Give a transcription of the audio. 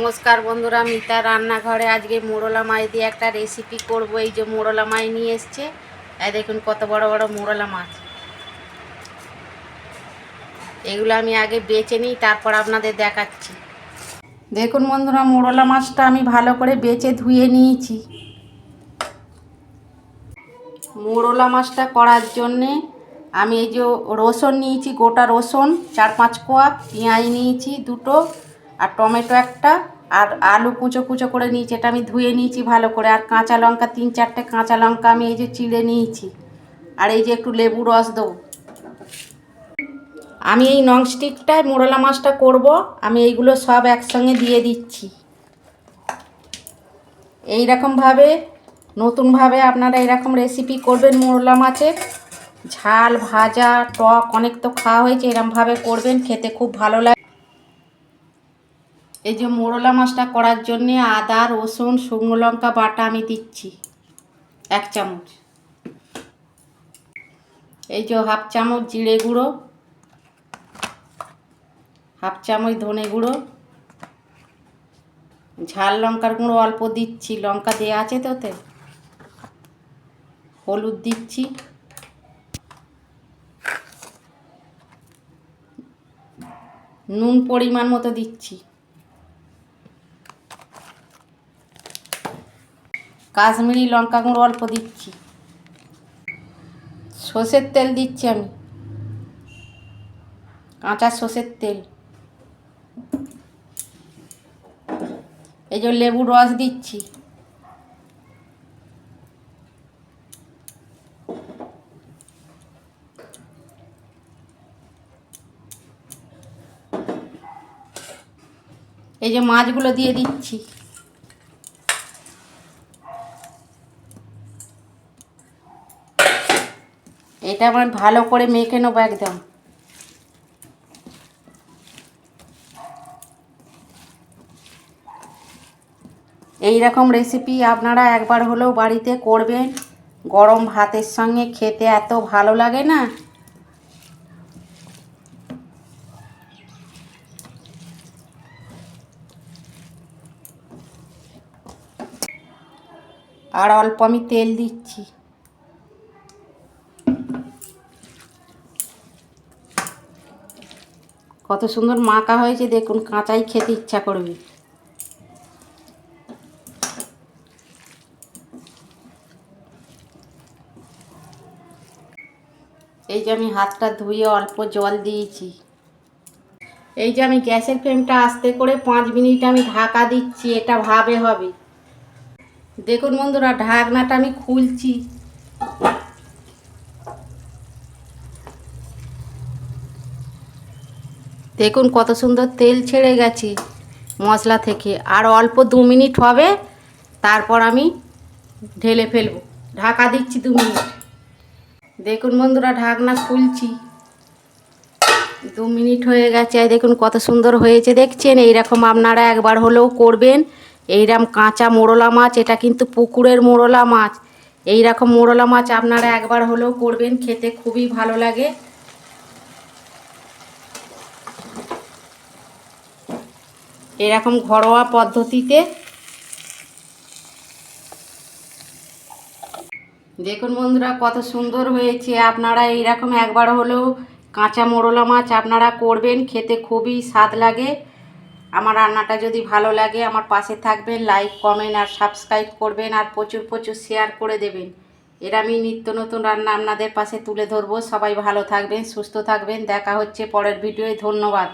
নমস্কার বন্ধুরা, মিতা রান্নাঘরে আজকে মোরলা মাছ দিয়ে একটা রেসিপি করব। এই যে মোরলা মাছ নিয়ে এসছে, এই দেখুন কত বড় বড় মোরলা মাছ। এগুলো আমি আগে বেছে নিই, তারপর আপনাদের দেখাচ্ছি। দেখুন বন্ধুরা, মোরলা মাছটা আমি ভালো করে বেছে ধুয়ে নিয়েছি। মোরলা মাছটা করার জন্যে আমি এই যে রসুন নিয়েছি, গোটা রসুন 4-5 কোয়া, পেঁয়াজ নিয়েছি 2টো, আর টমেটো একটা, আর আলু কুচো কুচো করে নিয়েছি, এটা আমি ধুয়ে নিয়েছি ভালো করে। আর কাঁচা লঙ্কা 3-4টে কাঁচা লঙ্কা আমি এই যে চিড়ে নিয়েছি। আর এই যে একটু লেবু রস দেবো। আমি এই ননস্টিকটায় মোরলা মাছটা করব। আমি এইগুলো সব একসঙ্গে দিয়ে দিচ্ছি। এই রকমভাবে নতুনভাবে আপনারা এরকম রেসিপি করবেন মোরলা মাছের। ঝাল ভাজা টক অনেক তো খাওয়া হয়েছে, এরকমভাবে করবেন, খেতে খুব ভালো লাগে। এই যে মোরলা মাছটা করার জন্যে আদা রসুন শুকনো লঙ্কা বাটা আমি দিচ্ছি 1 চামচ। এই যে 1/2 চামচ জিরে গুঁড়ো, 1/2 চামচ ধনে গুঁড়ো, ঝাল লঙ্কার গুঁড়ো অল্প দিচ্ছি, লঙ্কা দেওয়া আছে তোতে। হলুদ দিচ্ছি, নুন পরিমাণ মতো দিচ্ছি, কাশ্মীরি লঙ্কা গুঁড়ো অল্প দিচ্ছি, সর্ষের তেল দিচ্ছি আমি, কাঁচা সর্ষের তেল। এই যে লেবুর রস দিচ্ছি। এই যে মাছগুলো দিয়ে দিচ্ছি। এটা আমার ভালো করে মেখে নেবো একদম। এই রকম রেসিপি আপনারা একবার হলেও বাড়িতে করবেন। গরম ভাতের সঙ্গে খেতে এত ভালো লাগে না। আর অল্প আমি তেল দিচ্ছি। কত সুন্দর মাখা হয়েছে দেখুন, কাঁচাই খেতে ইচ্ছা করবে। এই যে আমি হাতটা ধুয়ে অল্প জল দিয়েছি। এই যে আমি গ্যাসের ফ্লেমটা আস্তে করে 5 মিনিট আমি ঢাকা দিচ্ছি, এটা ভাবে হবে। দেখুন বন্ধুরা, ঢাকনাটা আমি খুলছি। দেখুন কত সুন্দর তেল ছেড়ে গেছে মশলা থেকে। আর অল্প 2 মিনিট হবে, তারপর আমি ঢেলে ফেলবো। ঢাকা দিচ্ছি 2 মিনিট। দেখুন বন্ধুরা, ঢাকনা খুলছি। 2 মিনিট হয়ে গেছে। দেখুন কত সুন্দর হয়েছে, দেখছেন? এইরকম আপনারা একবার হলেও করবেন। এইরকম কাঁচা মোরলা মাছ, এটা কিন্তু পুকুরের মোরলা মাছ। এইরকম মোরলা মাছ আপনারা একবার হলেও করবেন, খেতে খুবই ভালো লাগে। এরকম ঘরোয়া পদ্ধতিতে। দেখুন বন্ধুরা কত সুন্দর হয়েছে। আপনারা এইরকম একবার হলেও কাঁচা মোরলা মাছ আপনারা করবেন, খেতে খুবই স্বাদ লাগে। আমার রান্নাটা যদি ভালো লাগে আমার পাশে থাকবেন, লাইক কমেন্ট আর সাবস্ক্রাইব করবেন, আর প্রচুর প্রচুর শেয়ার করে দেবেন। এর আমি নিত্য নতুন রান্না আপনাদের পাশে তুলে ধরবো। সবাই ভালো থাকবেন, সুস্থ থাকবেন। দেখা হচ্ছে পরের ভিডিওয়। ধন্যবাদ।